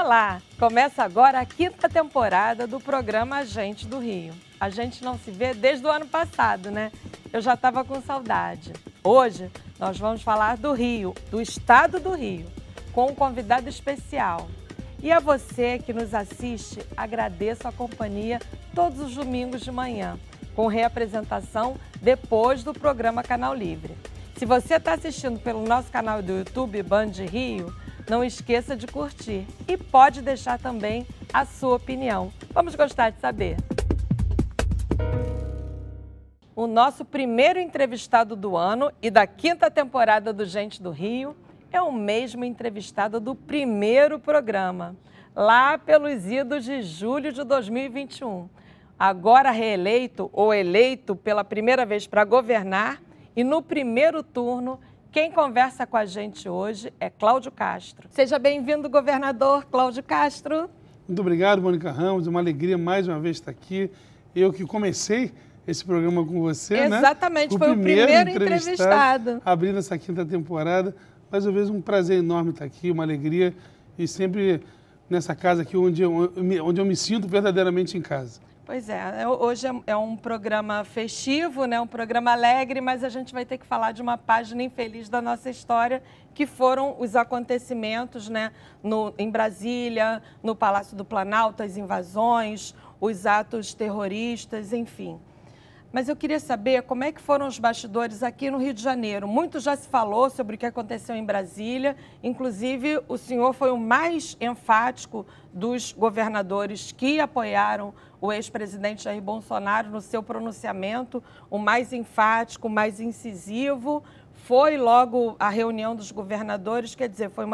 Olá! Começa agora a 5ª temporada do programa Gente do Rio. A gente não se vê desde o ano passado, né? Eu já estava com saudade. Hoje nós vamos falar do Rio, do estado do Rio, com um convidado especial. E a você que nos assiste, agradeço a companhia todos os domingos de manhã, com reapresentação depois do programa Canal Livre. Se você está assistindo pelo nosso canal do YouTube Band Rio, não esqueça de curtir e pode deixar também a sua opinião. Vamos gostar de saber. O nosso primeiro entrevistado do ano e da 5ª temporada do Gente do Rio é o mesmo entrevistado do primeiro programa, lá pelos idos de julho de 2021. Agora reeleito ou eleito pela primeira vez para governar, e no primeiro turno, quem conversa com a gente hoje é Cláudio Castro. Seja bem-vindo, governador Cláudio Castro. Muito obrigado, Mônica Ramos. É uma alegria mais uma vez estar aqui. Eu que comecei esse programa com você, né? Exatamente, foi o primeiro entrevistado. Abrindo essa 5ª temporada. Mais uma vez, um prazer enorme estar aqui, uma alegria. E sempre nessa casa aqui onde eu me sinto verdadeiramente em casa. Pois é, hoje é um programa festivo, né? Um programa alegre, mas a gente vai ter que falar de uma página infeliz da nossa história, que foram os acontecimentos, né? Em Brasília, no Palácio do Planalto, as invasões, os atos terroristas, enfim. Mas eu queria saber como é que foram os bastidores aqui no Rio de Janeiro. Muito já se falou sobre o que aconteceu em Brasília, inclusive o senhor foi o mais enfático dos governadores que apoiaram o ex-presidente Jair Bolsonaro no seu pronunciamento, o mais enfático, o mais incisivo. Foi logo a reunião dos governadores, quer dizer, foi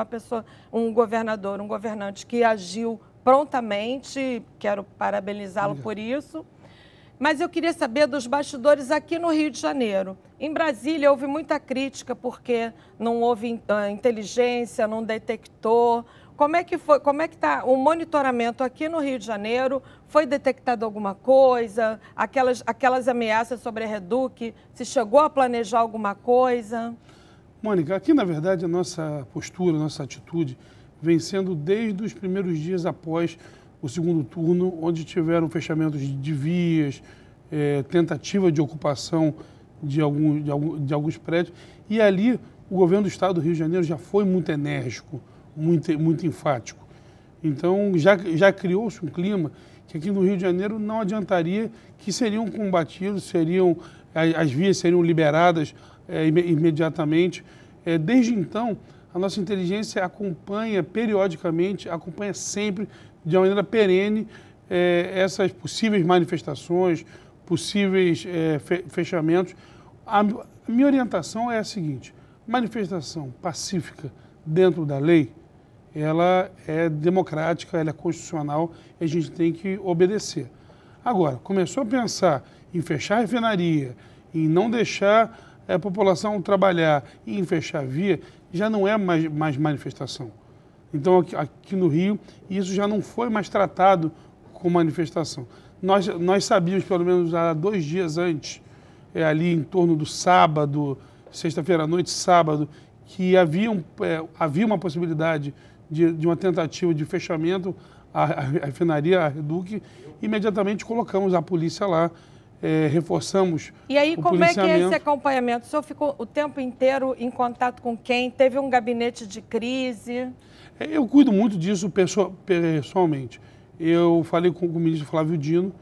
um governante que agiu prontamente, quero parabenizá-lo por isso. Mas eu queria saber dos bastidores aqui no Rio de Janeiro. Em Brasília houve muita crítica porque não houve inteligência, não detectou. Como é que foi? Como é que está o monitoramento aqui no Rio de Janeiro? Foi detectado alguma coisa? Aquelas ameaças sobre a Reduc, se chegou a planejar alguma coisa? Mônica, aqui na verdade a nossa postura, a nossa atitude vem sendo desde os primeiros dias após o segundo turno, onde tiveram fechamentos de vias, tentativa de ocupação de alguns prédios. E ali o governo do estado do Rio de Janeiro já foi muito enérgico, muito enfático. Então já criou-se um clima que aqui no Rio de Janeiro não adiantaria, que seriam combatidos, as vias seriam liberadas imediatamente. Desde então, a nossa inteligência acompanha periodicamente, acompanha sempre, de uma maneira perene, essas possíveis manifestações, possíveis fechamentos. A minha orientação é a seguinte: manifestação pacífica dentro da lei, ela é democrática, ela é constitucional e a gente tem que obedecer. Agora, começou a pensar em fechar a refinaria, em não deixar a população trabalhar e em fechar a via, já não é mais manifestação. Então, aqui no Rio, isso já não foi mais tratado como manifestação. Nós sabíamos, pelo menos há 2 dias antes, ali em torno do sábado, sexta-feira à noite, sábado, que havia uma possibilidade de uma tentativa de fechamento à refinaria, à Reduc. Imediatamente colocamos a polícia lá, reforçamos o policiamento. E aí, como é que é esse acompanhamento? O senhor ficou o tempo inteiro em contato com quem? Teve um gabinete de crise? Eu cuido muito disso pessoalmente. Eu falei com o ministro Flávio Dino,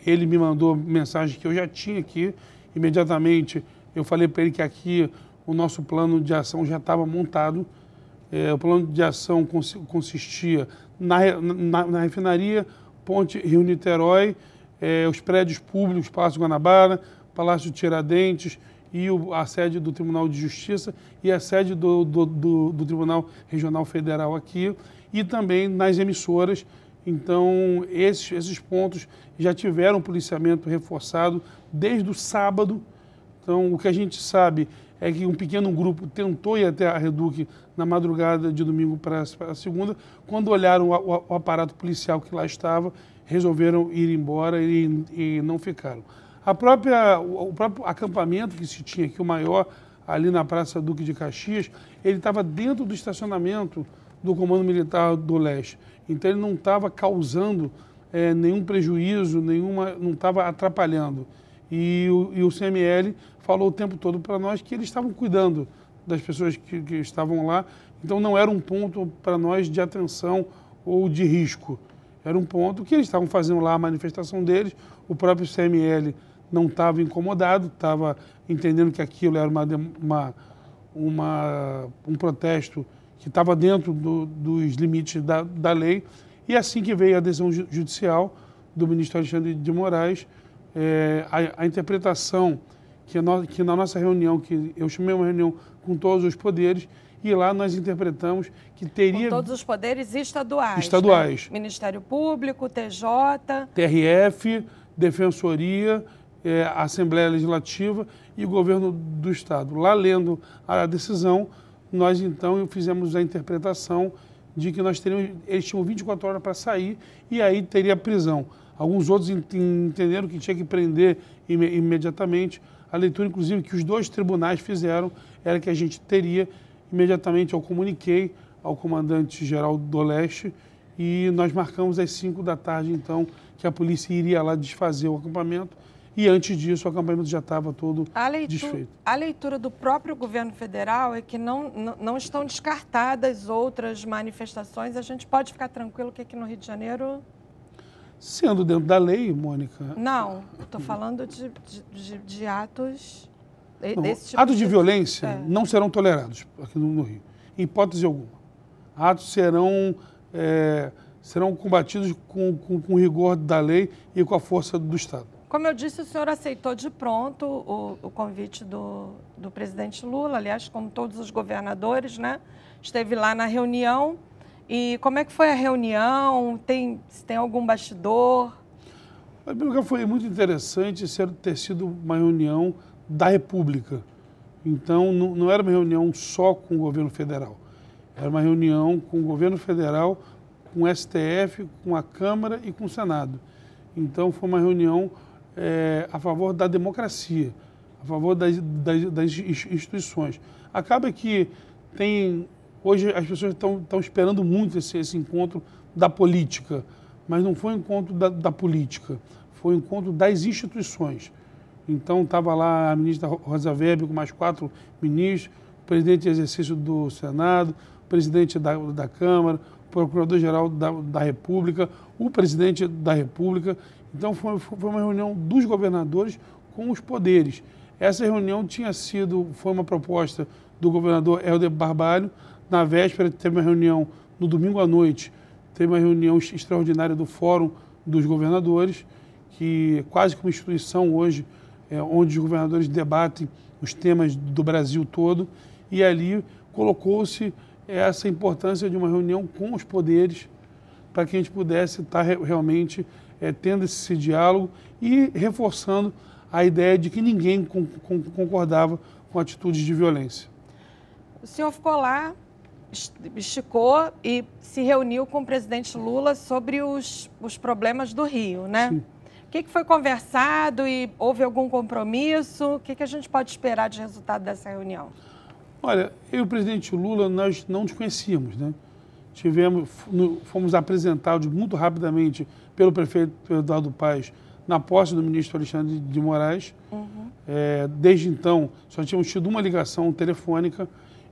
ele me mandou mensagem que eu já tinha aqui. Imediatamente eu falei para ele que aqui o nosso plano de ação já estava montado. O plano de ação consistia na refinaria, Ponte Rio-Niterói, os prédios públicos, Palácio Guanabara, Palácio Tiradentes, e a sede do Tribunal de Justiça e a sede do Tribunal Regional Federal aqui, e também nas emissoras. Então, esses pontos já tiveram policiamento reforçado desde o sábado. Então, o que a gente sabe é que um pequeno grupo tentou ir até a Reduc na madrugada de domingo para a segunda. Quando olharam o aparato policial que lá estava, resolveram ir embora e não ficaram. O próprio acampamento que se tinha aqui, o maior, ali na Praça Duque de Caxias, ele estava dentro do estacionamento do Comando Militar do Leste. Então ele não estava causando nenhum prejuízo, não estava atrapalhando. E o CML falou o tempo todo para nós que eles estavam cuidando das pessoas que estavam lá. Então não era um ponto para nós de atenção ou de risco. Era um ponto que eles estavam fazendo lá a manifestação deles, o próprio CML não estava incomodado, estava entendendo que aquilo era um protesto que estava dentro dos limites da lei. E assim que veio a decisão judicial do ministro Alexandre de Moraes, a interpretação que na nossa reunião, que eu chamei uma reunião com todos os poderes, e lá nós interpretamos que teria... Com todos os poderes estaduais. Estaduais. Né? Ministério Público, TJ... TRF, Defensoria, Assembleia Legislativa e o Governo do Estado. Lá, lendo a decisão, nós então fizemos a interpretação de que eles tinham 24 horas para sair e aí teria prisão. Alguns outros entenderam que tinha que prender imediatamente. A leitura, inclusive, que os dois tribunais fizeram era que a gente teria imediatamente. Eu comuniquei ao comandante-geral do Leste e nós marcamos às 5 da tarde, então, que a polícia iria lá desfazer o acampamento. E antes disso, o acampamento já estava todo desfeito. A leitura do próprio governo federal é que não estão descartadas outras manifestações. A gente pode ficar tranquilo que aqui no Rio de Janeiro... Sendo dentro da lei, Mônica... Não, estou falando de atos desse tipo. Atos de violência não serão tolerados aqui no Rio, em hipótese alguma. Atos serão combatidos com rigor da lei e com a força do Estado. Como eu disse, o senhor aceitou de pronto o convite do presidente Lula, aliás, como todos os governadores, né? Esteve lá na reunião. E como é que foi a reunião? Se tem algum bastidor? Foi muito interessante ter sido uma reunião da República. Então, não era uma reunião só com o governo federal. Era uma reunião com o governo federal, com o STF, com a Câmara e com o Senado. Então, foi uma reunião a favor da democracia, a favor das instituições. Acaba que hoje as pessoas estão esperando muito esse encontro da política, mas não foi um encontro da política, foi um encontro das instituições. Então estava lá a ministra Rosa Weber com mais 4 ministros, o presidente de exercício do Senado, o presidente da Câmara, o procurador-geral da República, o presidente da República. Então foi uma reunião dos governadores com os poderes. Essa reunião foi uma proposta do governador Helder Barbalho. Na véspera teve uma reunião, no domingo à noite, teve uma reunião extraordinária do Fórum dos Governadores, que quase que uma instituição hoje, onde os governadores debatem os temas do Brasil todo, e ali colocou-se essa importância de uma reunião com os poderes para que a gente pudesse estar realmente tendo esse diálogo e reforçando a ideia de que ninguém concordava com atitudes de violência. O senhor ficou lá, esticou e se reuniu com o presidente Lula sobre os problemas do Rio, né? Sim. O que foi conversado e houve algum compromisso? O que a gente pode esperar de resultado dessa reunião? Olha, eu e o presidente Lula, nós não nos conhecíamos, né? Fomos apresentados muito rapidamente pelo prefeito Eduardo Paes na posse do ministro Alexandre de Moraes. Desde então, só tínhamos tido uma ligação telefônica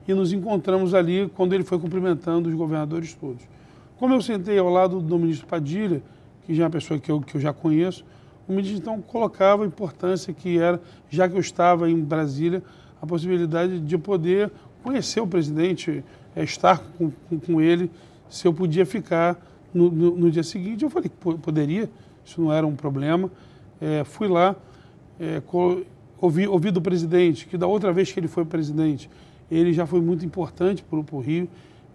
e nos encontramos ali quando ele foi cumprimentando os governadores todos. Como eu sentei ao lado do ministro Padilha, que já é uma pessoa que eu já conheço, o ministro então colocava a importância que era, já que eu estava em Brasília, a possibilidade de poder conhecer o presidente, estar com ele, se eu podia ficar no dia seguinte. Eu falei que poderia, isso não era um problema. Fui lá, ouvi do presidente, que da outra vez que ele foi presidente, ele já foi muito importante para o Rio,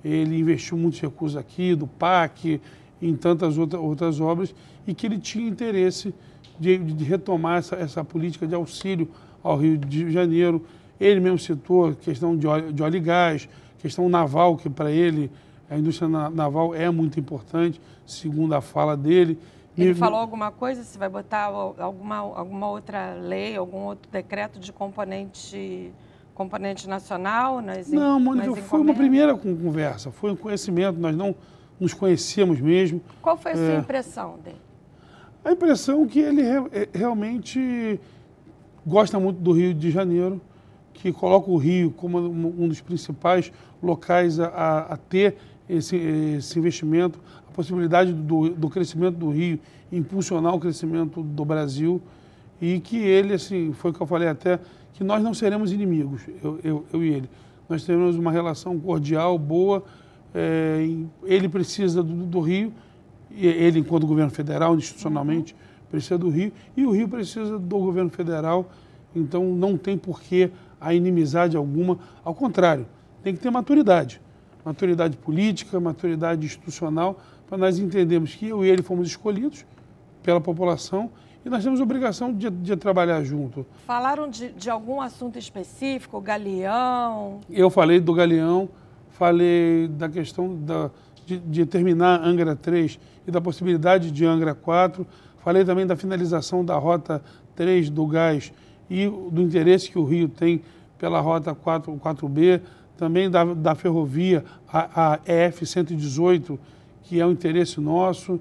ele investiu muitos recursos aqui, do PAC, em tantas outras obras, e que ele tinha interesse de retomar essa política de auxílio ao Rio de Janeiro. Ele mesmo citou a questão de óleo e gás, questão naval, que para ele a indústria naval é muito importante, segundo a fala dele. Ele falou alguma coisa? Se vai botar alguma outra lei, algum outro decreto de componente componente nacional? Não, Mônica, foi uma primeira conversa, foi um conhecimento, nós não nos conhecíamos mesmo. Qual foi a sua impressão dele? A impressão é que ele realmente gosta muito do Rio de Janeiro, que coloca o Rio como um dos principais locais a ter esse investimento, a possibilidade do crescimento do Rio, impulsionar o crescimento do Brasil, e que ele, assim, foi o que eu falei até, que nós não seremos inimigos, eu e ele. Nós teremos uma relação cordial, boa, ele precisa do Rio, ele enquanto governo federal, institucionalmente, precisa do Rio, e o Rio precisa do governo federal, então não tem porquê a inimizade alguma, ao contrário, tem que ter maturidade política, maturidade institucional, para nós entendermos que eu e ele fomos escolhidos pela população e nós temos a obrigação de trabalhar junto. Falaram de algum assunto específico, o Galeão? Eu falei do Galeão, falei da questão de terminar Angra 3 e da possibilidade de Angra 4, falei também da finalização da Rota 3 do gás e do interesse que o Rio tem pela Rota 4B, também da ferrovia, a EF-118, que é um interesse nosso,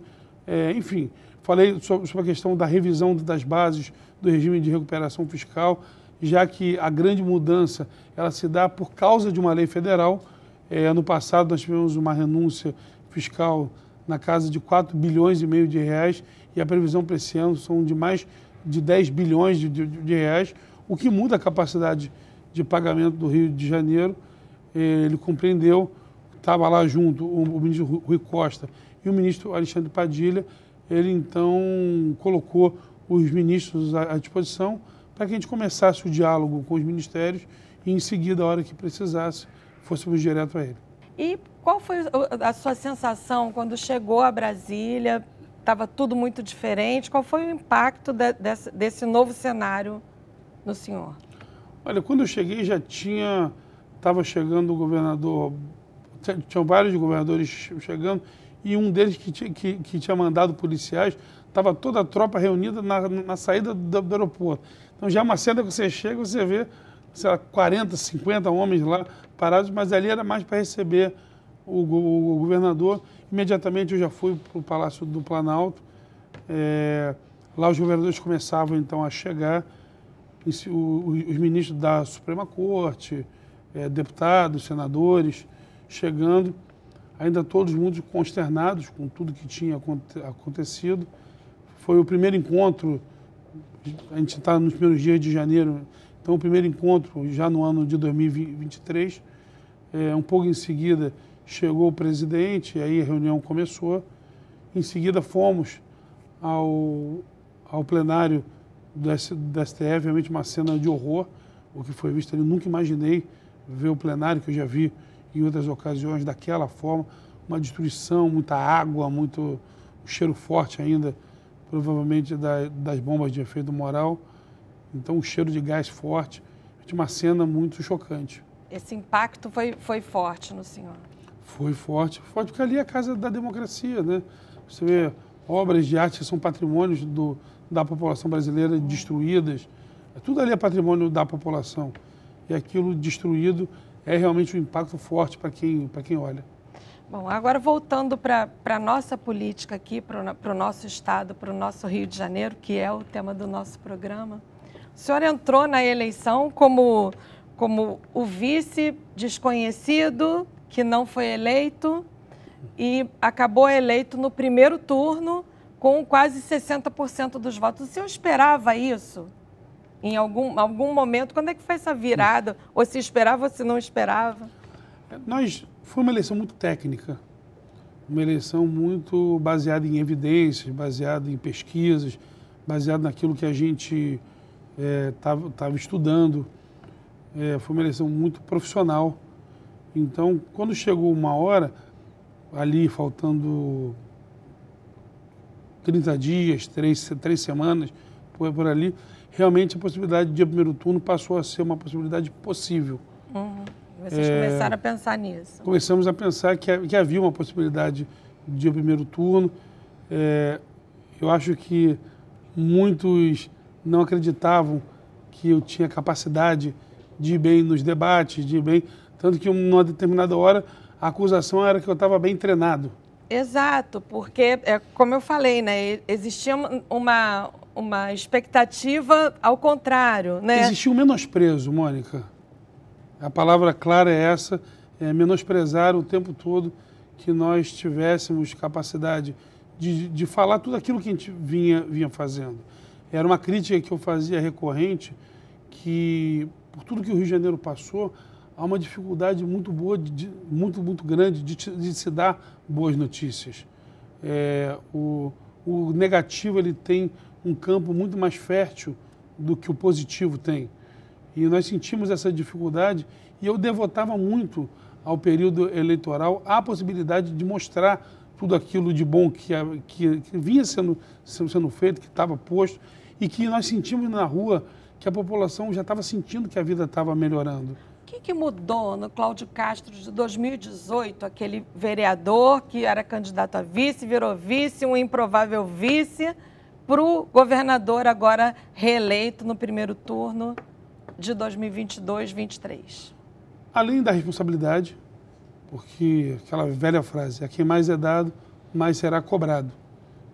enfim, falei sobre a questão da revisão das bases do regime de recuperação fiscal, já que a grande mudança ela se dá por causa de uma lei federal. Ano passado nós tivemos uma renúncia fiscal na casa de 4,5 bilhões de reais e a previsão para esse ano são de mais de 10 bilhões de reais, o que muda a capacidade de pagamento do Rio de Janeiro. Ele compreendeu, estava lá junto o ministro Rui Costa e o ministro Alexandre Padilha, ele então colocou os ministros à disposição para que a gente começasse o diálogo com os ministérios e em seguida, a hora que precisasse, fôssemos direto a ele. E qual foi a sua sensação quando chegou a Brasília? Estava tudo muito diferente. Qual foi o impacto desse novo cenário no senhor? Olha, quando eu cheguei estava chegando o governador, tinham vários governadores chegando, e um deles que tinha mandado policiais, estava toda a tropa reunida na saída do aeroporto. Então já é uma cena que você chega, você vê, sei lá, 40, 50 homens lá parados, mas ali era mais para receber o governador. Imediatamente eu já fui para o Palácio do Planalto, lá os governadores começavam então a chegar, os ministros da Suprema Corte, deputados, senadores, chegando, ainda todos muito consternados com tudo que tinha acontecido. Foi o primeiro encontro, a gente está nos primeiros dias de janeiro, então o primeiro encontro já no ano de 2023. Um pouco em seguida chegou o presidente, e aí a reunião começou. Em seguida fomos ao plenário do STF, realmente uma cena de horror, o que foi visto ali. Nunca imaginei ver o plenário, que eu já vi em outras ocasiões, daquela forma, uma destruição, muita água, muito cheiro forte ainda, provavelmente das bombas de efeito moral, então um cheiro de gás forte, uma cena muito chocante. Esse impacto foi forte no senhor? Foi forte porque ali é a casa da democracia, né? Você vê obras de arte que são patrimônios da população brasileira destruídas, tudo ali é patrimônio da população, e aquilo destruído é realmente um impacto forte para quem olha. Bom, agora voltando para a nossa política aqui, para o nosso estado, para o nosso Rio de Janeiro, que é o tema do nosso programa. O senhor entrou na eleição como o vice desconhecido, que não foi eleito, e acabou eleito no primeiro turno com quase 60% dos votos. O senhor esperava isso? Em algum momento, quando é que foi essa virada? Ou se esperava ou se não esperava? Foi uma eleição muito técnica, uma eleição muito baseada em evidências, baseada em pesquisas, baseada naquilo que a gente estava estudando. Foi uma eleição muito profissional. Então, quando chegou uma hora, ali faltando 30 dias, três semanas, por ali, realmente a possibilidade de primeiro turno passou a ser uma possibilidade possível. Vocês começaram a pensar nisso? Começamos a pensar que havia uma possibilidade de primeiro turno. Eu acho que muitos não acreditavam que eu tinha capacidade de ir bem nos debates, de ir bem... Tanto que, numa determinada hora, a acusação era que eu estava bem treinado. Exato, porque, como eu falei, né, existia uma expectativa ao contrário, né? Existia um menosprezo, Mônica. A palavra clara é essa, menosprezar o tempo todo que nós tivéssemos capacidade de falar tudo aquilo que a gente vinha fazendo. Era uma crítica que eu fazia recorrente, que por tudo que o Rio de Janeiro passou, há uma dificuldade muito boa, muito grande de se dar boas notícias. O negativo ele tem um campo muito mais fértil do que o positivo tem. E nós sentimos essa dificuldade e eu devotava muito ao período eleitoral a possibilidade de mostrar tudo aquilo de bom que vinha sendo feito, que estava posto e que nós sentimos na rua que a população já estava sentindo que a vida estava melhorando. O que mudou no Cláudio Castro de 2018, aquele vereador que era candidato a vice, virou vice, um improvável vice, para o governador agora reeleito no primeiro turno de 2022-23? Além da responsabilidade, porque aquela velha frase, a quem mais é dado, mais será cobrado.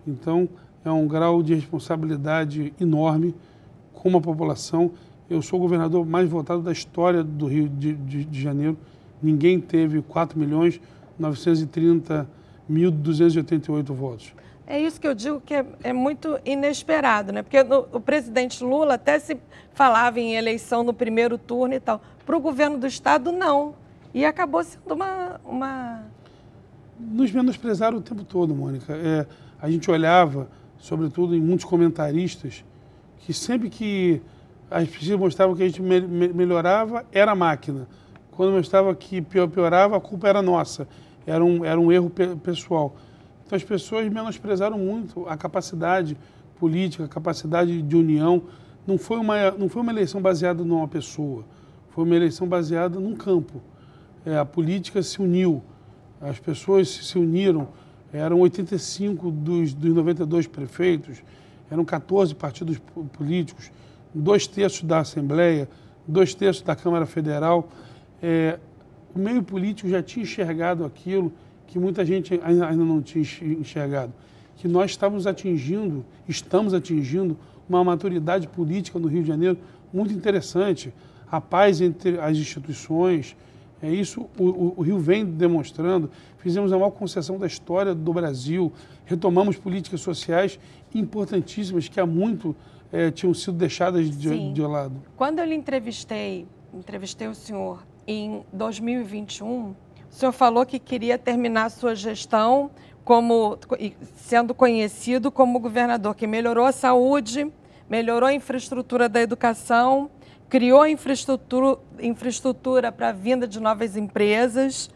Então, é um grau de responsabilidade enorme com a população. Eu sou o governador mais votado da história do Rio de Janeiro. Ninguém teve 4.930.288 votos. É isso que eu digo que é muito inesperado, né? Porque o presidente Lula até se falava em eleição no primeiro turno e tal. Para o governo do Estado, não. E acabou sendo uma... Nos menosprezaram o tempo todo, Mônica. A gente olhava, sobretudo em muitos comentaristas, que sempre que as pesquisas mostravam que a gente melhorava, era a máquina. Quando mostrava que piorava, a culpa era nossa. Era um erro pessoal. Então as pessoas menosprezaram muito a capacidade política, a capacidade de união. Não foi uma eleição baseada numa pessoa, foi uma eleição baseada num campo. A política se uniu, as pessoas se uniram, eram 85 dos 92 prefeitos, eram 14 partidos políticos, 2/3 da Assembleia, 2/3 da Câmara Federal. O meio político já tinha enxergado aquilo que muita gente ainda não tinha enxergado, que nós estamos atingindo uma maturidade política no Rio de Janeiro muito interessante, a paz entre as instituições, isso o Rio vem demonstrando. Fizemos a maior concessão da história do Brasil, retomamos políticas sociais importantíssimas que há muito tinham sido deixadas de lado. Quando eu lhe entrevistei o senhor em 2021, o senhor falou que queria terminar a sua gestão sendo conhecido como governador que melhorou a saúde, melhorou a infraestrutura da educação, criou a infraestrutura para a vinda de novas empresas,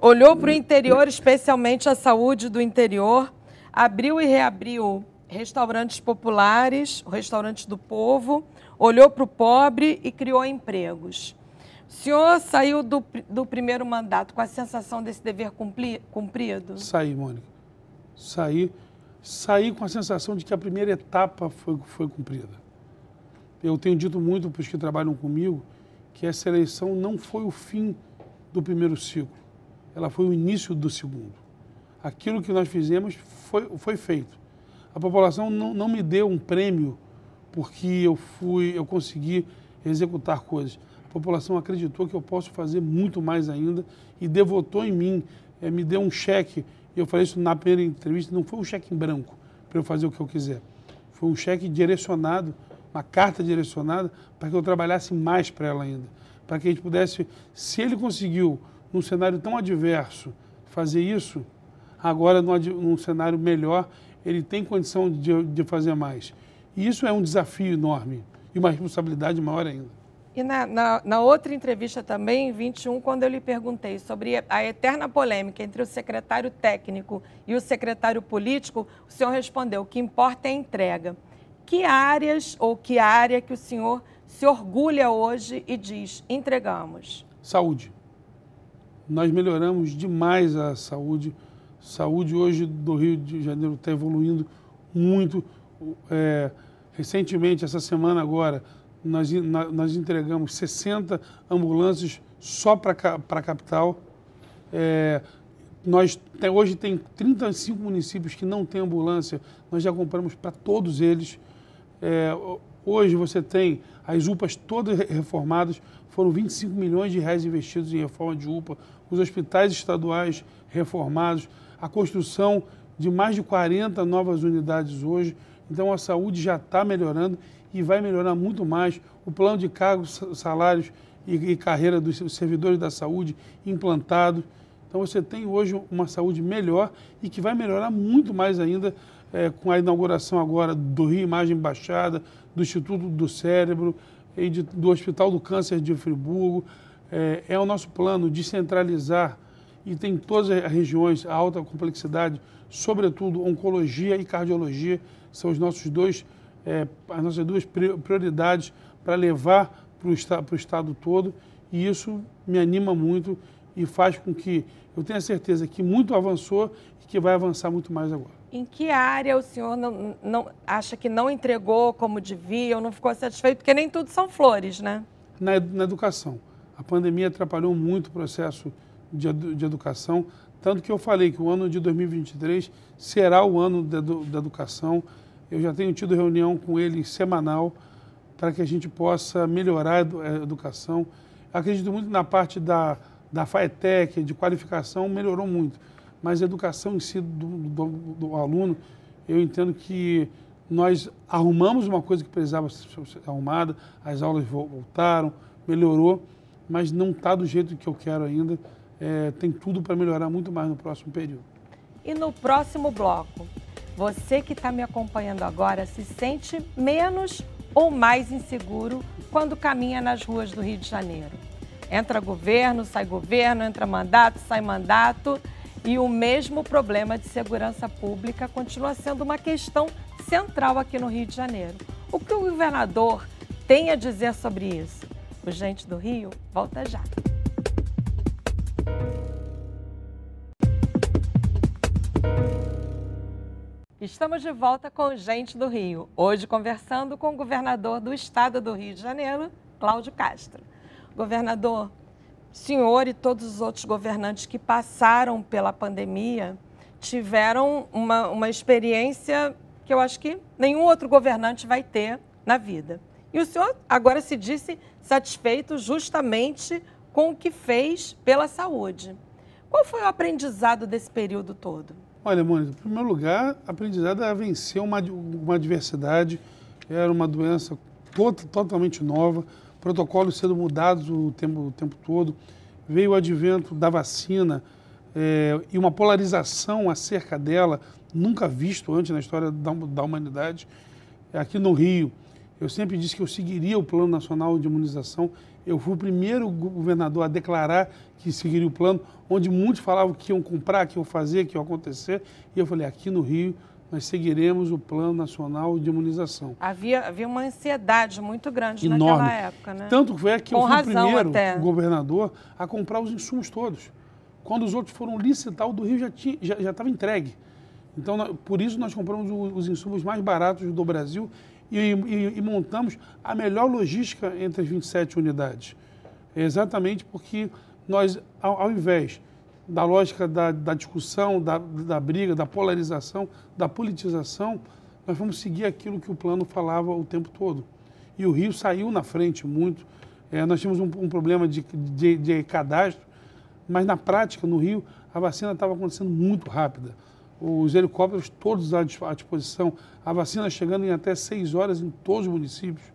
olhou para o interior, especialmente a saúde do interior, abriu e reabriu restaurantes populares, restaurantes do povo, olhou para o pobre e criou empregos. O senhor saiu do primeiro mandato com a sensação desse dever cumprido? Saí, Mônica. Saí com a sensação de que a primeira etapa foi cumprida. Eu tenho dito muito para os que trabalham comigo que essa eleição não foi o fim do primeiro ciclo, ela foi o início do segundo. Aquilo que nós fizemos foi feito. A população não me deu um prêmio porque eu consegui executar coisas. A população acreditou que eu posso fazer muito mais ainda e devotou em mim, me deu um cheque. Eu falei isso na primeira entrevista, não foi um cheque em branco para eu fazer o que eu quiser. Foi um cheque direcionado, uma carta direcionada para que eu trabalhasse mais para ela ainda. Para que a gente pudesse, se ele conseguiu, num cenário tão adverso, fazer isso, agora num cenário melhor, ele tem condição de fazer mais. E isso é um desafio enorme e uma responsabilidade maior ainda. E na outra entrevista também, em 21, quando eu lhe perguntei sobre a eterna polêmica entre o secretário técnico e o secretário político, o senhor respondeu: o que importa é a entrega. Que áreas ou que área que o senhor se orgulha hoje e diz, entregamos? Saúde. Nós melhoramos demais a saúde. Saúde hoje do Rio de Janeiro está evoluindo muito. Recentemente, essa semana agora, nós entregamos 60 ambulâncias só para a capital. Hoje tem 35 municípios que não têm ambulância, nós já compramos para todos eles. Hoje você tem as UPAs todas reformadas, foram 25 milhões de reais investidos em reforma de UPA, os hospitais estaduais reformados, a construção de mais de 40 novas unidades hoje. Então a saúde já está melhorando e vai melhorar muito mais. O plano de cargos, salários e carreira dos servidores da saúde implantado. Então você tem hoje uma saúde melhor e que vai melhorar muito mais ainda com a inauguração agora do Rio Imagem Baixada, do Instituto do Cérebro e do Hospital do Câncer de Friburgo. É o nosso plano de centralizar e tem todas as regiões, a alta complexidade, sobretudo oncologia e cardiologia, são as nossas duas prioridades para levar para o estado todo, e isso me anima muito e faz com que eu tenha certeza que muito avançou e que vai avançar muito mais agora. Em que área o senhor não acha que não entregou como devia ou não ficou satisfeito? Porque nem tudo são flores, né? Na educação. A pandemia atrapalhou muito o processo de educação, tanto que eu falei que o ano de 2023 será o ano da educação. Eu já tenho tido reunião com ele semanal para que a gente possa melhorar a educação. Acredito muito na parte da FATEC, de qualificação, melhorou muito. Mas a educação em si do aluno, eu entendo que nós arrumamos uma coisa que precisava ser arrumada, as aulas voltaram, melhorou, mas não está do jeito que eu quero ainda. Tem tudo para melhorar muito mais no próximo período. E no próximo bloco, você que está me acompanhando agora se sente menos ou mais inseguro quando caminha nas ruas do Rio de Janeiro? Entra governo, entra mandato, sai mandato, e o mesmo problema de segurança pública continua sendo uma questão central aqui no Rio de Janeiro. O que o governador tem a dizer sobre isso? O Gente do Rio volta já. Estamos de volta com o Gente do Rio, hoje conversando com o governador do estado do Rio de Janeiro, Cláudio Castro. Governador, o senhor e todos os outros governantes que passaram pela pandemia tiveram uma experiência que eu acho que nenhum outro governante vai ter na vida. E o senhor agora se disse satisfeito justamente com o que fez pela saúde. Qual foi o aprendizado desse período todo? Olha, Mônica, em primeiro lugar, aprendizado é vencer uma adversidade. Era uma doença totalmente nova, protocolos sendo mudados o tempo todo. Veio o advento da vacina e uma polarização acerca dela, nunca visto antes na história da humanidade. Aqui no Rio, eu sempre disse que eu seguiria o Plano Nacional de Imunização. Eu fui o primeiro governador a declarar que seguiria o plano, onde muitos falavam que iam comprar, que iam fazer, que iam acontecer. E eu falei, aqui no Rio, nós seguiremos o Plano Nacional de Imunização. Havia uma ansiedade muito grande enorme naquela época, né? Tanto que eu fui o primeiro até governador a comprar os insumos todos. Quando os outros foram licitar, o do Rio já estava entregue. Então, por isso, nós compramos os insumos mais baratos do Brasil e montamos a melhor logística entre as 27 unidades. Exatamente porque nós, ao invés da lógica da discussão, da briga, da polarização, da politização, nós vamos seguir aquilo que o plano falava o tempo todo. E o Rio saiu na frente muito. Nós tínhamos um problema de cadastro, mas na prática, no Rio, a vacina estava acontecendo muito rápida. Os helicópteros todos à disposição, a vacina chegando em até 6 horas em todos os municípios.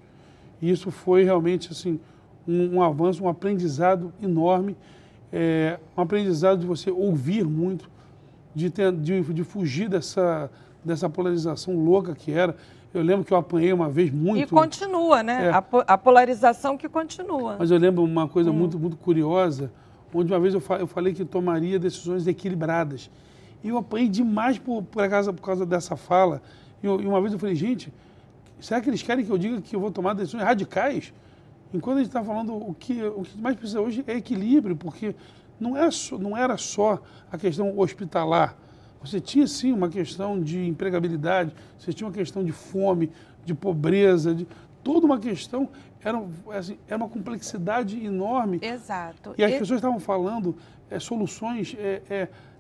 E isso foi realmente assim, um avanço, um aprendizado enorme, um aprendizado de você ouvir muito, de fugir dessa polarização louca que era. Eu lembro que eu apanhei uma vez muito... E continua, né? A polarização que continua. Mas eu lembro uma coisa muito curiosa, onde uma vez eu falei que tomaria decisões equilibradas. E eu apanhei demais por causa dessa fala. E uma vez eu falei, gente, será que eles querem que eu diga que eu vou tomar decisões radicais? Enquanto a gente está falando, o que mais precisa hoje é equilíbrio, porque não era só a questão hospitalar. Você tinha, sim, uma questão de empregabilidade, você tinha uma questão de fome, de pobreza, toda uma questão, era uma complexidade enorme. Exato. E as pessoas estavam falando soluções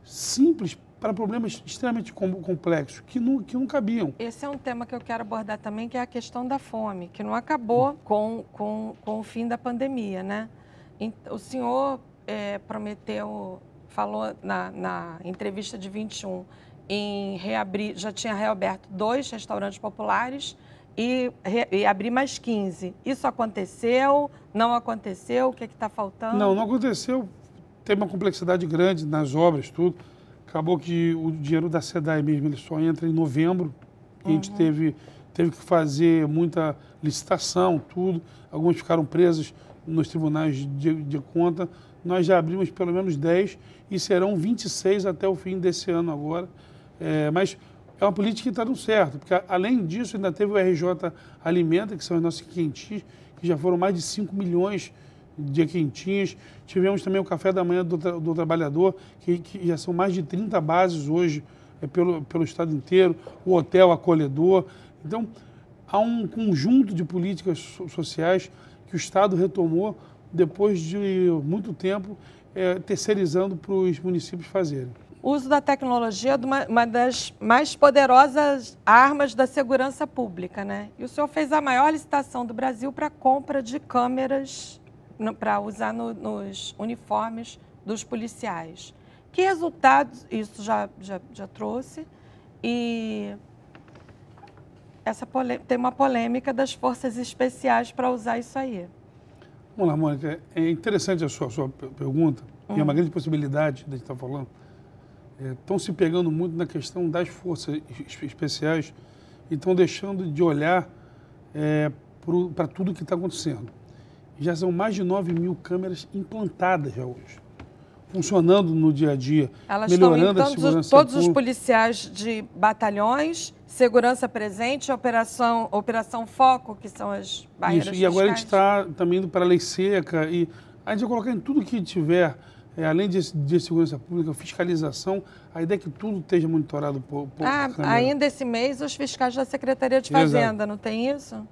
simples para problemas extremamente complexos, que não cabiam. Esse é um tema que eu quero abordar também, que é a questão da fome, que não acabou com o fim da pandemia, né? O senhor falou na entrevista de 21, em reabrir, já tinha reaberto 2 restaurantes populares e abrir mais 15. Isso aconteceu? Não aconteceu? O que está faltando? Não aconteceu. Teve uma complexidade grande nas obras, tudo. Acabou que o dinheiro da SEDAI mesmo, ele só entra em novembro. E a gente teve que fazer muita licitação, tudo. Alguns ficaram presos nos tribunais de conta. Nós já abrimos pelo menos 10 e serão 26 até o fim desse ano agora. Mas é uma política que está dando certo, porque além disso ainda teve o RJ Alimenta, que são as nossas quentinhas, que já foram mais de 5 milhões de quentinhas. Tivemos também o Café da Manhã do Trabalhador, que já são mais de 30 bases hoje pelo estado inteiro, o Hotel Acolhedor. Então, há um conjunto de políticas sociais que o Estado retomou depois de muito tempo terceirizando para os municípios fazerem. O uso da tecnologia é uma das mais poderosas armas da segurança pública, né? E o senhor fez a maior licitação do Brasil para a compra de câmeras para usar nos uniformes dos policiais. Que resultados isso já trouxe? E tem uma polêmica das forças especiais para usar isso aí. Vamos lá, Mônica. É interessante a sua pergunta, e é uma grande possibilidade da gente estar falando. Estão se pegando muito na questão das forças especiais e estão deixando de olhar para tudo que está acontecendo. Já são mais de 9 mil câmeras implantadas já hoje, funcionando no dia a dia, melhorando a segurança todos os policiais de batalhões, segurança presente, operação Foco, que são as barreiras fiscais. E agora a gente está também indo para a lei seca e a gente vai colocar em tudo que tiver, além de segurança pública, fiscalização, a ideia é que tudo esteja monitorado por câmera. Ainda esse mês os fiscais da Secretaria de Fazenda, não tem isso?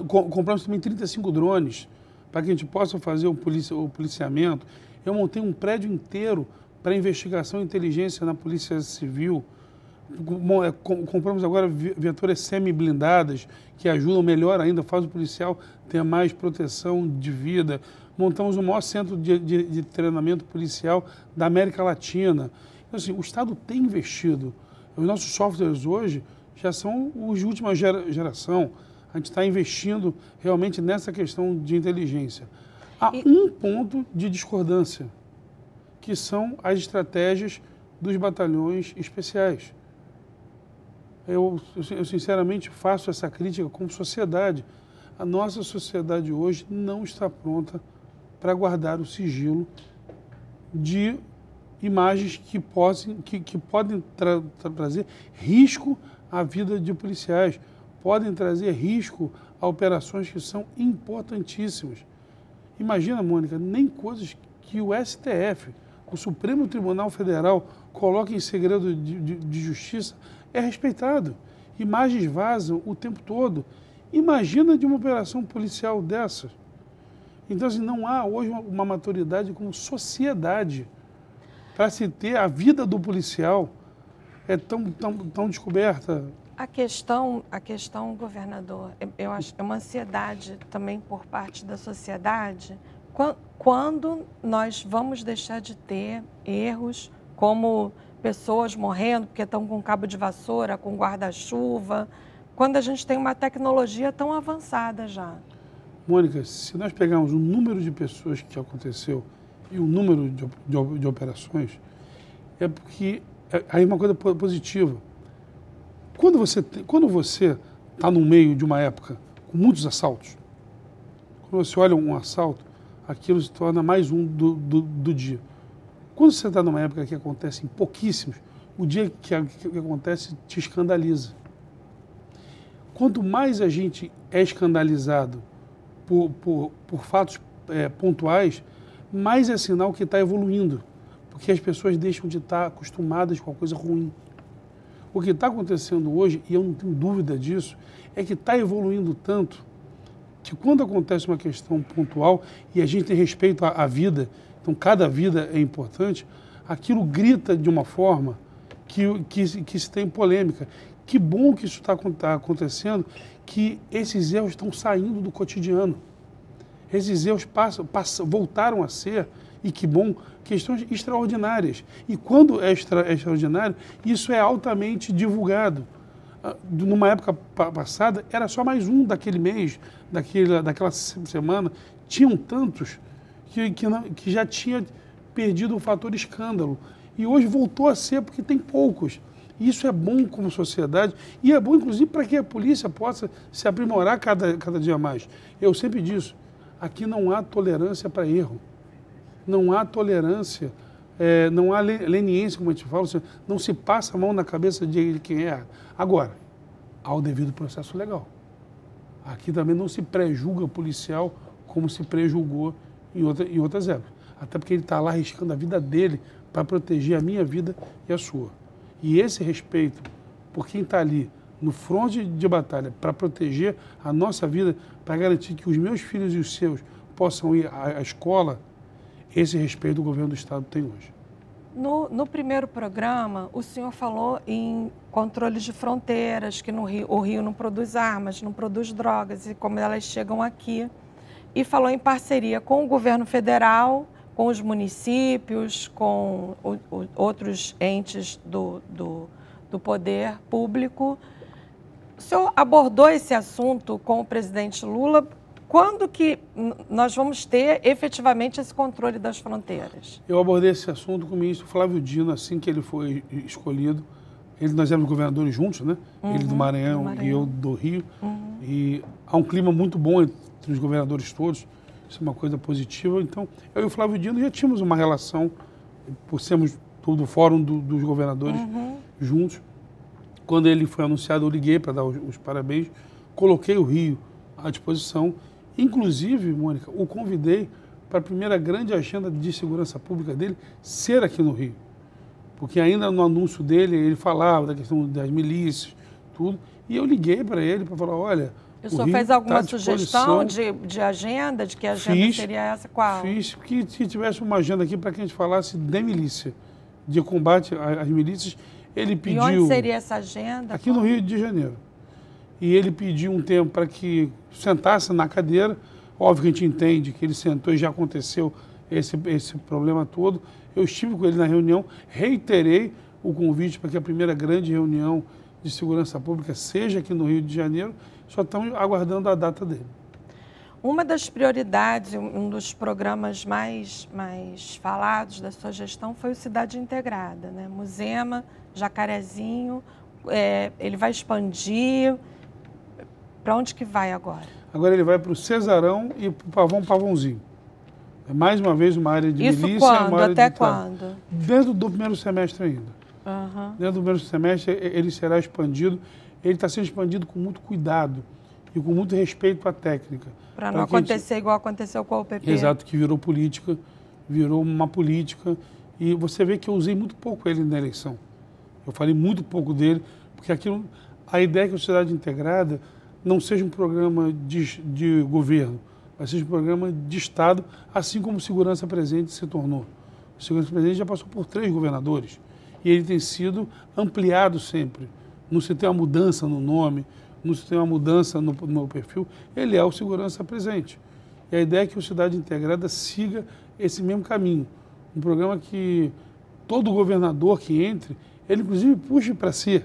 Compramos também 35 drones para que a gente possa fazer o policiamento. Eu montei um prédio inteiro para investigação e inteligência na Polícia Civil. Compramos agora viaturas semi-blindadas que ajudam melhor ainda, faz o policial ter mais proteção de vida. Montamos o maior centro de treinamento policial da América Latina. Então, assim, o Estado tem investido. Os nossos softwares hoje já são os de última geração. A gente está investindo realmente nessa questão de inteligência. Há um ponto de discordância, que são as estratégias dos batalhões especiais. Eu sinceramente faço essa crítica como sociedade. A nossa sociedade hoje não está pronta para guardar o sigilo de imagens que podem trazer risco à vida de policiais, podem trazer risco a operações que são importantíssimas. Imagina, Mônica, nem coisas que o STF, o Supremo Tribunal Federal, coloca em segredo de justiça é respeitado. Imagens vazam o tempo todo. Imagina de uma operação policial dessa. Então, assim, não há hoje uma maturidade como sociedade para se ter a vida do policial tão descoberta. A questão, governador, eu acho que é uma ansiedade também por parte da sociedade. Quando nós vamos deixar de ter erros como pessoas morrendo porque estão com cabo de vassoura, com guarda-chuva, quando a gente tem uma tecnologia tão avançada já? Mônica, se nós pegarmos o número de pessoas que aconteceu e o número de operações, é porque aí é uma coisa positiva. Quando você está no meio de uma época com muitos assaltos, quando você olha um assalto, aquilo se torna mais um do dia. Quando você está numa época que acontecem pouquíssimos, o dia que acontece te escandaliza. Quanto mais a gente é escandalizado por fatos pontuais, mais é sinal que está evoluindo, porque as pessoas deixam de estar acostumadas com a coisa ruim. O que está acontecendo hoje, e eu não tenho dúvida disso, é que está evoluindo tanto que quando acontece uma questão pontual e a gente tem respeito à vida, então cada vida é importante, aquilo grita de uma forma que se tem polêmica. Que bom que isso está acontecendo, que esses erros estão saindo do cotidiano. Esses erros voltaram a ser, e que bom, questões extraordinárias. E quando é extraordinário, isso é altamente divulgado. Numa época passada, era só mais um daquele mês, daquela semana. Tinham tantos que já tinha perdido o fator escândalo. E hoje voltou a ser porque tem poucos. E isso é bom como sociedade e é bom, inclusive, para que a polícia possa se aprimorar cada dia mais. Eu sempre disse, aqui não há tolerância para erro. Não há tolerância, não há leniência, como a gente fala, não se passa a mão na cabeça de quem erra. Agora, há o devido processo legal. Aqui também não se pré-julga policial como se pré-julgou em outras épocas. Até porque ele está lá arriscando a vida dele para proteger a minha vida e a sua. E esse respeito por quem está ali no fronte de batalha para proteger a nossa vida, para garantir que os meus filhos e os seus possam ir à escola, esse respeito o governo do Estado tem hoje. No primeiro programa, o senhor falou em controle de fronteiras, que o Rio não produz armas, não produz drogas e como elas chegam aqui. E falou em parceria com o governo federal, com os municípios, com outros entes do poder público. O senhor abordou esse assunto com o presidente Lula. Quando que nós vamos ter efetivamente esse controle das fronteiras? Eu abordei esse assunto com o ministro Flávio Dino, assim que ele foi escolhido. Nós éramos governadores juntos, né? Ele do Maranhão e eu do Rio. E há um clima muito bom entre os governadores todos. Isso é uma coisa positiva. Então, eu e o Flávio Dino já tínhamos uma relação, por sermos do Fórum dos Governadores juntos. Quando ele foi anunciado, eu liguei para dar os parabéns, coloquei o Rio à disposição. Inclusive, Mônica, o convidei para a primeira grande agenda de segurança pública dele ser aqui no Rio. Porque ainda no anúncio dele, ele falava da questão das milícias, tudo. E eu liguei para ele para falar, olha... O senhor fez alguma sugestão de agenda? De que agenda seria essa? Qual? Fiz que tivesse uma agenda aqui para que a gente falasse de milícia, de combate às milícias. Ele pediu... E onde seria essa agenda? Aqui no Rio de Janeiro. E ele pediu um tempo para que sentasse na cadeira. Óbvio que a gente entende que ele sentou e já aconteceu esse problema todo. Eu estive com ele na reunião, reiterei o convite para que a primeira grande reunião de segurança pública seja aqui no Rio de Janeiro. Só estamos aguardando a data dele. Uma das prioridades, um dos programas mais falados da sua gestão foi o Cidade Integrada, né? Muzema, Jacarezinho, ele vai expandir. Para onde que vai agora? Agora ele vai para o Cesarão e para o Pavãozinho. É mais uma vez uma área de milícia. Isso quando? Até quando? Dentro do primeiro semestre ainda. Dentro do primeiro semestre ele será expandido. Ele está sendo expandido com muito cuidado e com muito respeito à técnica. Para não acontecer igual aconteceu com o UPP. Exato, que virou política, virou uma política. E você vê que eu usei muito pouco ele na eleição. Eu falei muito pouco dele, porque a ideia é que a sociedade integrada não seja um programa de governo, mas seja um programa de Estado, assim como o Segurança Presente se tornou. O Segurança Presente já passou por 3 governadores e ele tem sido ampliado sempre. Não se tem uma mudança no nome, não se tem uma mudança no perfil, ele é o Segurança Presente. E a ideia é que a Cidade Integrada siga esse mesmo caminho. Um programa que todo governador que entre, ele inclusive puxe para si,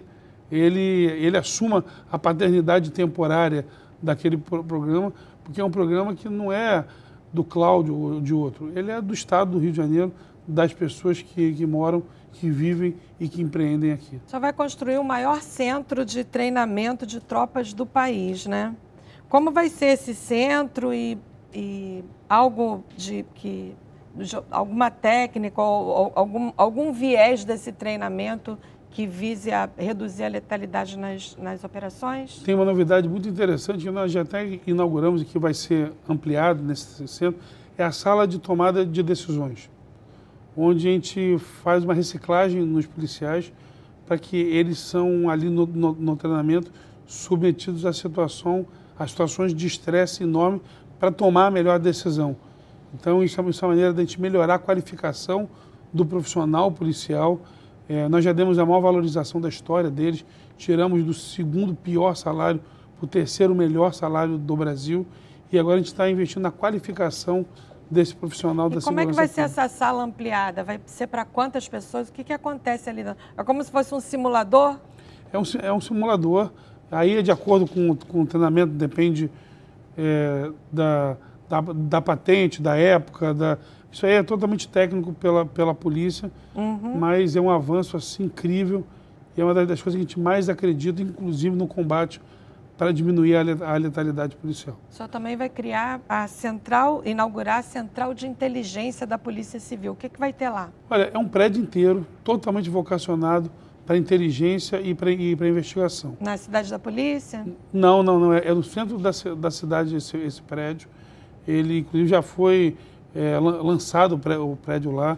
ele assuma a paternidade temporária daquele programa, porque é um programa que não é do Cláudio ou de outro, ele é do Estado do Rio de Janeiro, das pessoas que moram, que vivem e que empreendem aqui. Só vai construir o maior centro de treinamento de tropas do país, né? Como vai ser esse centro e algo alguma técnica ou algum viés desse treinamento que vise a reduzir a letalidade nas operações? Tem uma novidade muito interessante que nós já até inauguramos e que vai ser ampliado nesse centro, é a sala de tomada de decisões, onde a gente faz uma reciclagem nos policiais para que eles são ali no treinamento submetidos a situações de estresse enorme para tomar a melhor decisão. Então, isso é uma maneira de a gente melhorar a qualificação do profissional policial. Nós já demos a maior valorização da história deles, tiramos do segundo pior salário para o terceiro melhor salário do Brasil, e agora a gente está investindo na qualificação desse profissional da segurança pública. Como é que vai ser essa sala ampliada? Vai ser para quantas pessoas? O que acontece ali? É como se fosse um simulador? É um simulador. Aí, de acordo com o treinamento, depende da patente, da época. Isso aí é totalmente técnico pela polícia, mas é um avanço assim, incrível, e é uma das coisas que a gente mais acredita, inclusive no combate para diminuir a letalidade policial. O senhor também vai criar inaugurar a Central de Inteligência da Polícia Civil. O que vai ter lá? Olha, é um prédio inteiro, totalmente vocacionado para inteligência e para investigação. Na cidade da polícia? Não. É no centro da cidade esse prédio. Ele, inclusive, já foi lançado o prédio lá.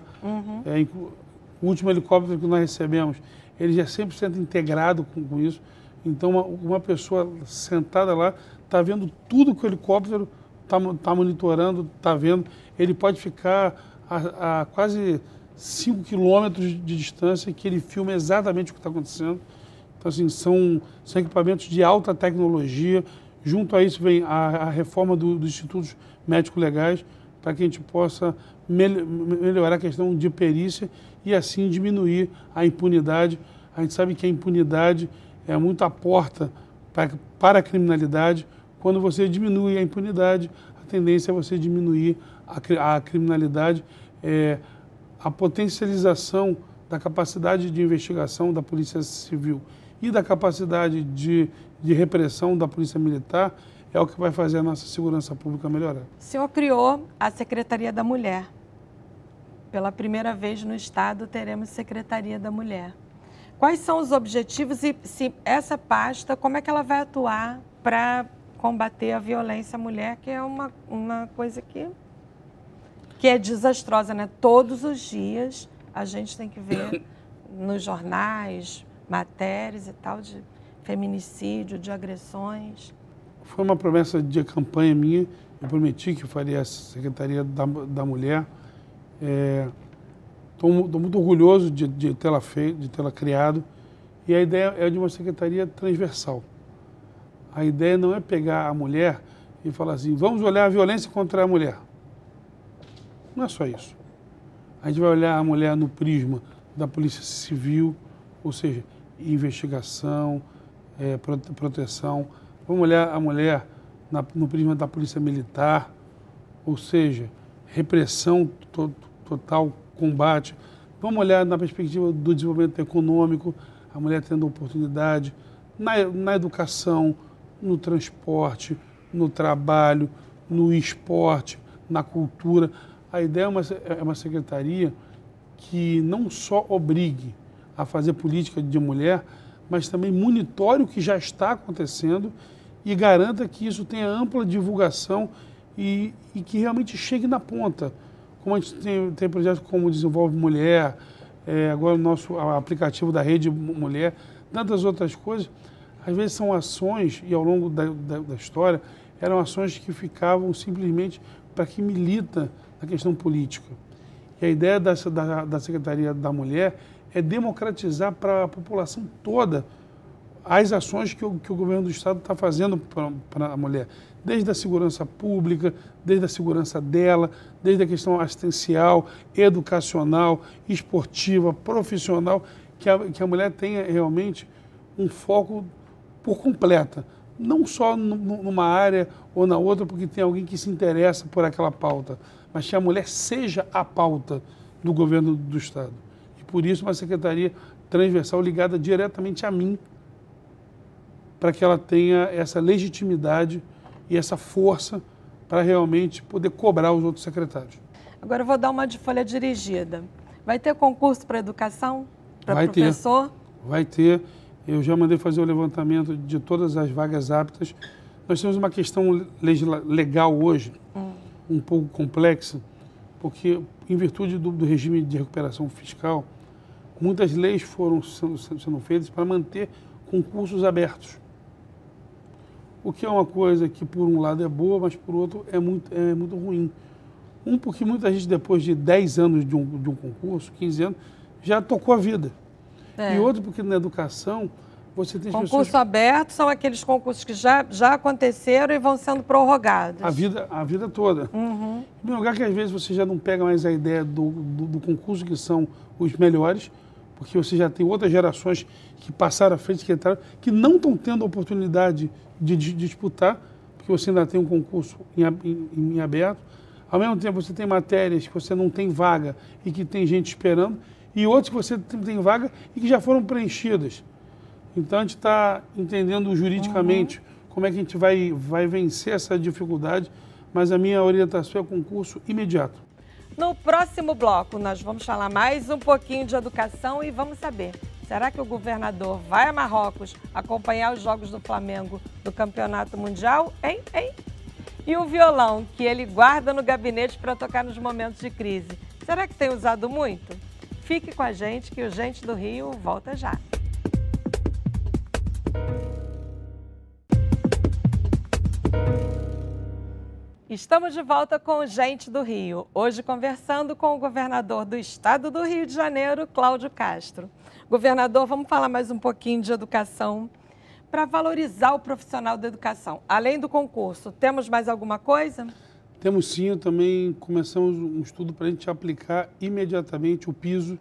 O último helicóptero que nós recebemos, ele já é 100% integrado com isso. Então, uma pessoa sentada lá está vendo tudo que o helicóptero está monitorando, está vendo. Ele pode ficar a quase 5 quilômetros de distância que ele filma exatamente o que está acontecendo. Então, assim, são equipamentos de alta tecnologia. Junto a isso vem a reforma dos institutos médico-legais para que a gente possa melhorar a questão de perícia e assim diminuir a impunidade. A gente sabe que a impunidade é muito a porta para a criminalidade. Quando você diminui a impunidade, a tendência é você diminuir a criminalidade. A potencialização da capacidade de investigação da Polícia Civil e da capacidade de repressão da Polícia Militar é o que vai fazer a nossa segurança pública melhorar. O senhor criou a Secretaria da Mulher. Pela primeira vez no Estado teremos Secretaria da Mulher. Quais são os objetivos e se essa pasta, como é que ela vai atuar para combater a violência à mulher, que é uma coisa que é desastrosa, né? Todos os dias a gente tem que ver nos jornais, matérias e tal de feminicídio, de agressões. Foi uma promessa de campanha minha, eu prometi que faria a Secretaria da Mulher. Estou muito orgulhoso de tê-la feito, de tê-la criado, e a ideia é de uma secretaria transversal. A ideia não é pegar a mulher e falar assim, vamos olhar a violência contra a mulher. Não é só isso. A gente vai olhar a mulher no prisma da Polícia Civil, ou seja, investigação, proteção. Vamos olhar a mulher no prisma da Polícia Militar, ou seja, repressão total, combate. Vamos olhar na perspectiva do desenvolvimento econômico, a mulher tendo oportunidade na educação, no transporte, no trabalho, no esporte, na cultura. A ideia é uma secretaria que não só obrigue a fazer política de mulher, mas também monitore o que já está acontecendo e garanta que isso tenha ampla divulgação e que realmente chegue na ponta. Como a gente tem projetos como Desenvolve Mulher, agora o nosso aplicativo da Rede Mulher, tantas outras coisas, às vezes são ações, e ao longo da história, eram ações que ficavam simplesmente para quem milita na questão política. E a ideia da Secretaria da Mulher é democratizar para a população toda as ações que o governo do Estado está fazendo para a mulher. Desde a segurança pública, desde a segurança dela, desde a questão assistencial, educacional, esportiva, profissional, que a mulher tenha realmente um foco por completa. Não só numa área ou na outra, porque tem alguém que se interessa por aquela pauta, mas que a mulher seja a pauta do governo do Estado. E por isso uma secretaria transversal ligada diretamente a mim, para que ela tenha essa legitimidade e essa força para realmente poder cobrar os outros secretários. Agora eu vou dar uma de folha dirigida. Vai ter concurso para educação? Para professor? Vai ter. Eu já mandei fazer o levantamento de todas as vagas aptas. Nós temos uma questão legal hoje, um pouco complexa, porque em virtude do regime de recuperação fiscal, muitas leis foram sendo feitas para manter concursos abertos. O que é uma coisa que, por um lado, é boa, mas, por outro, é muito ruim. Porque muita gente, depois de 10 anos de um concurso, 15 anos, já tocou a vida. E outro, porque na educação, você tem concurso pessoas... aberto são aqueles concursos que já aconteceram e vão sendo prorrogados. A vida toda. Em primeiro lugar, que às vezes você já não pega mais a ideia do concurso, que são os melhores, porque você já tem outras gerações que passaram à frente, que entraram, que não estão tendo a oportunidade de disputar, porque você ainda tem um concurso em aberto. Ao mesmo tempo, você tem matérias que você não tem vaga e que tem gente esperando, e outras que você tem vaga e que já foram preenchidas. Então, a gente está entendendo juridicamente como é que a gente vai vencer essa dificuldade, mas a minha orientação é concurso imediato. No próximo bloco, nós vamos falar mais um pouquinho de educação e vamos saber, será que o governador vai a Marrocos acompanhar os jogos do Flamengo do Campeonato Mundial? Hein? E o violão que ele guarda no gabinete para tocar nos momentos de crise, será que tem usado muito? Fique com a gente que o Gente do Rio volta já. Estamos de volta com o Gente do Rio, hoje conversando com o governador do estado do Rio de Janeiro, Cláudio Castro. Governador, vamos falar mais um pouquinho de educação para valorizar o profissional da educação. Além do concurso, temos mais alguma coisa? Temos sim, também começamos um estudo para a gente aplicar imediatamente o piso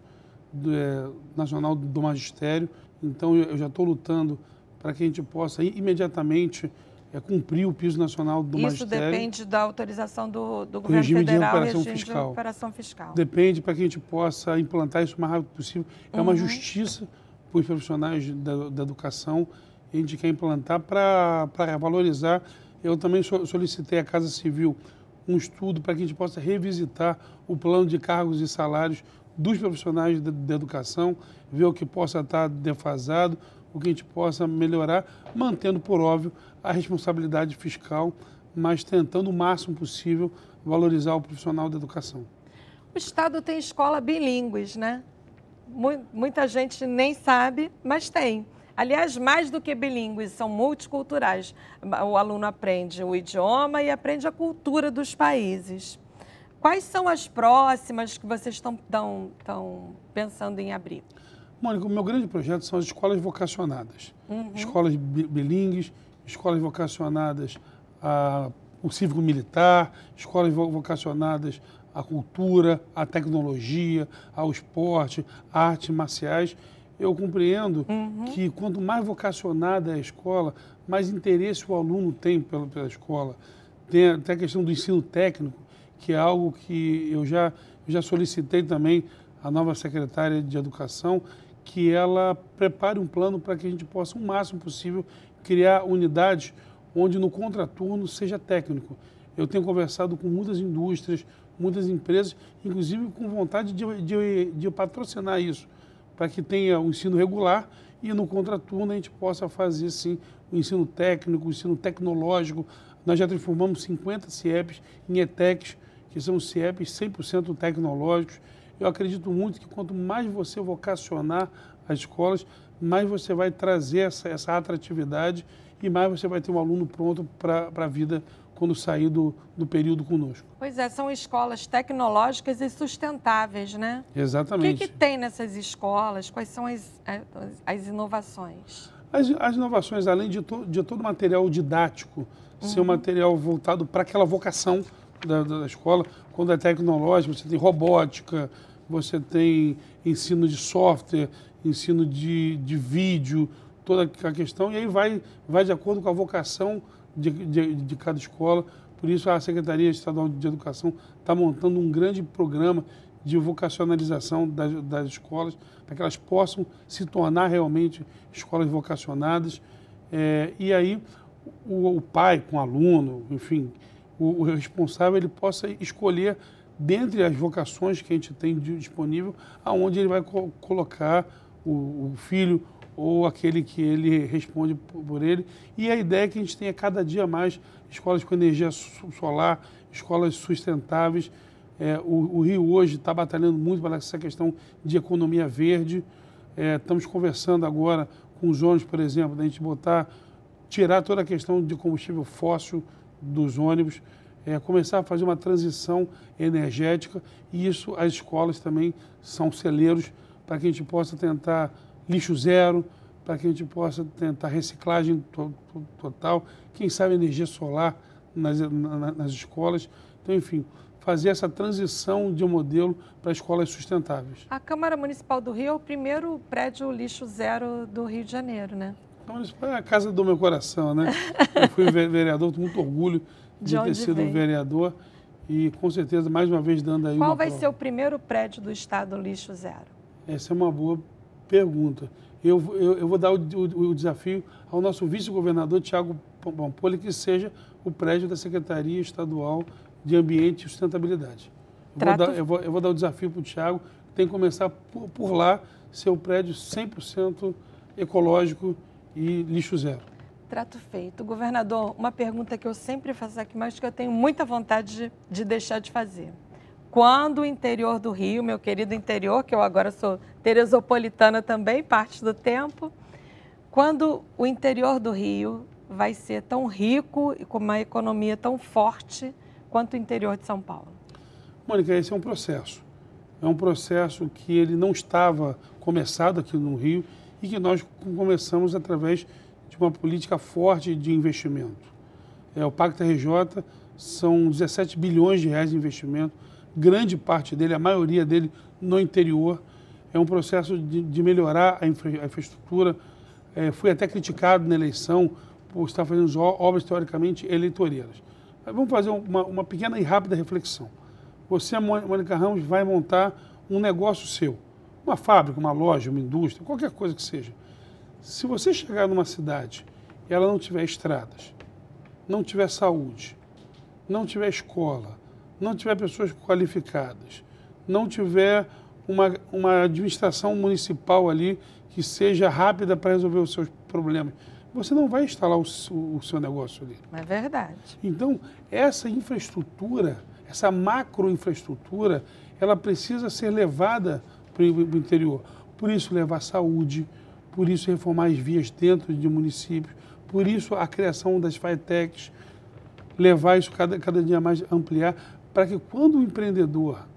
nacional do magistério. Então eu já estou lutando para que a gente possa imediatamente cumprir o piso nacional do magistério. Isso depende da autorização do governo federal, regime de operação fiscal. Depende para que a gente possa implantar isso o mais rápido possível. É uma justiça para os profissionais da educação. A gente quer implantar para valorizar. Eu também solicitei à Casa Civil um estudo para que a gente possa revisitar o plano de cargos e salários dos profissionais da educação, ver o que possa estar defasado, o que a gente possa melhorar, mantendo, por óbvio, a responsabilidade fiscal, mas tentando o máximo possível valorizar o profissional da educação. O Estado tem escola bilíngues, né? Muita gente nem sabe, mas tem. Aliás, mais do que bilíngues, são multiculturais. O aluno aprende o idioma e aprende a cultura dos países. Quais são as próximas que vocês estão pensando em abrir? Mônica, o meu grande projeto são as escolas vocacionadas. Escolas bilíngues, escolas vocacionadas ao cívico-militar, escolas vocacionadas à cultura, à tecnologia, ao esporte, à artes marciais. Eu compreendo que quanto mais vocacionada é a escola, mais interesse o aluno tem pela escola. Tem até a questão do ensino técnico, que é algo que eu já solicitei também à nova secretária de Educação, que ela prepare um plano para que a gente possa, o máximo possível, criar unidades onde no contraturno seja técnico. Eu tenho conversado com muitas indústrias, muitas empresas, inclusive com vontade de patrocinar isso, para que tenha o ensino regular e no contraturno a gente possa fazer, sim, o ensino técnico, o ensino tecnológico. Nós já transformamos 50 CIEPs em ETECs, que são CIEPs 100% tecnológicos. Eu acredito muito que quanto mais você vocacionar as escolas, mais você vai trazer essa atratividade e mais você vai ter um aluno pronto para a vida quando sair do período conosco. Pois é, são escolas tecnológicas e sustentáveis, né? Exatamente. O que tem nessas escolas? Quais são as inovações? As inovações, além de todo o material didático, ser um material voltado para aquela vocação da escola, quando é tecnológico, você tem robótica, você tem ensino de software, ensino de vídeo, toda a questão, e aí vai de acordo com a vocação de cada escola. Por isso, a Secretaria Estadual de Educação está montando um grande programa de vocacionalização das escolas, para que elas possam se tornar realmente escolas vocacionadas. E aí, o pai com o aluno, enfim, o responsável, ele possa escolher, dentre as vocações que a gente tem disponível, aonde ele vai colocar o filho ou aquele que ele responde por ele. E a ideia é que a gente tenha cada dia mais escolas com energia solar, escolas sustentáveis, O Rio hoje está batalhando muito para essa questão de economia verde. Estamos conversando agora com os ônibus, por exemplo, da gente tirar toda a questão de combustível fóssil dos ônibus, começar a fazer uma transição energética, e isso as escolas também são celeiros para que a gente possa tentar lixo zero, para que a gente possa tentar reciclagem total, quem sabe energia solar nas escolas. Então, enfim, fazer essa transição de modelo para escolas sustentáveis. A Câmara Municipal do Rio é o primeiro prédio lixo zero do Rio de Janeiro, né? A Câmara Municipal é a casa do meu coração, né? Eu fui vereador, tenho muito orgulho de ter sido vereador e, com certeza, mais uma vez dando aí Qual vai ser o primeiro prédio do estado lixo zero? Essa é uma boa pergunta. Eu vou dar o desafio ao nosso vice-governador, Tiago Pampolli, que seja o prédio da Secretaria Estadual de Ambiente e Sustentabilidade. Eu vou dar o desafio para o Tiago, tem que começar por lá, ser o prédio 100% ecológico e lixo zero. Trato feito. Governador, uma pergunta que eu sempre faço aqui, mas que eu tenho muita vontade de deixar de fazer. Quando o interior do Rio, meu querido interior, que eu agora sou teresopolitana também, parte do tempo, quando o interior do Rio vai ser tão rico e com uma economia tão forte quanto o interior de São Paulo? Mônica, esse é um processo. É um processo que ele não estava começado aqui no Rio e que nós começamos através de uma política forte de investimento. O Pacto RJ são 17 bilhões de reais de investimento, grande parte dele, a maioria dele no interior. É um processo de melhorar a infraestrutura. Fui até criticado na eleição por estar fazendo obras teoricamente eleitoreiras. Mas vamos fazer uma pequena e rápida reflexão. Você, Mônica Ramos, vai montar um negócio seu, uma fábrica, uma loja, uma indústria, qualquer coisa que seja. Se você chegar numa cidade e ela não tiver estradas, não tiver saúde, não tiver escola, não tiver pessoas qualificadas, não tiver uma administração municipal ali que seja rápida para resolver os seus problemas, você não vai instalar o seu negócio ali. É verdade. Então, essa infraestrutura, essa macroinfraestrutura, ela precisa ser levada para o interior. Por isso, levar saúde, por isso, reformar as vias dentro de municípios, por isso, a criação das FITECs, levar isso cada dia mais, ampliar, para que quando o empreendedor,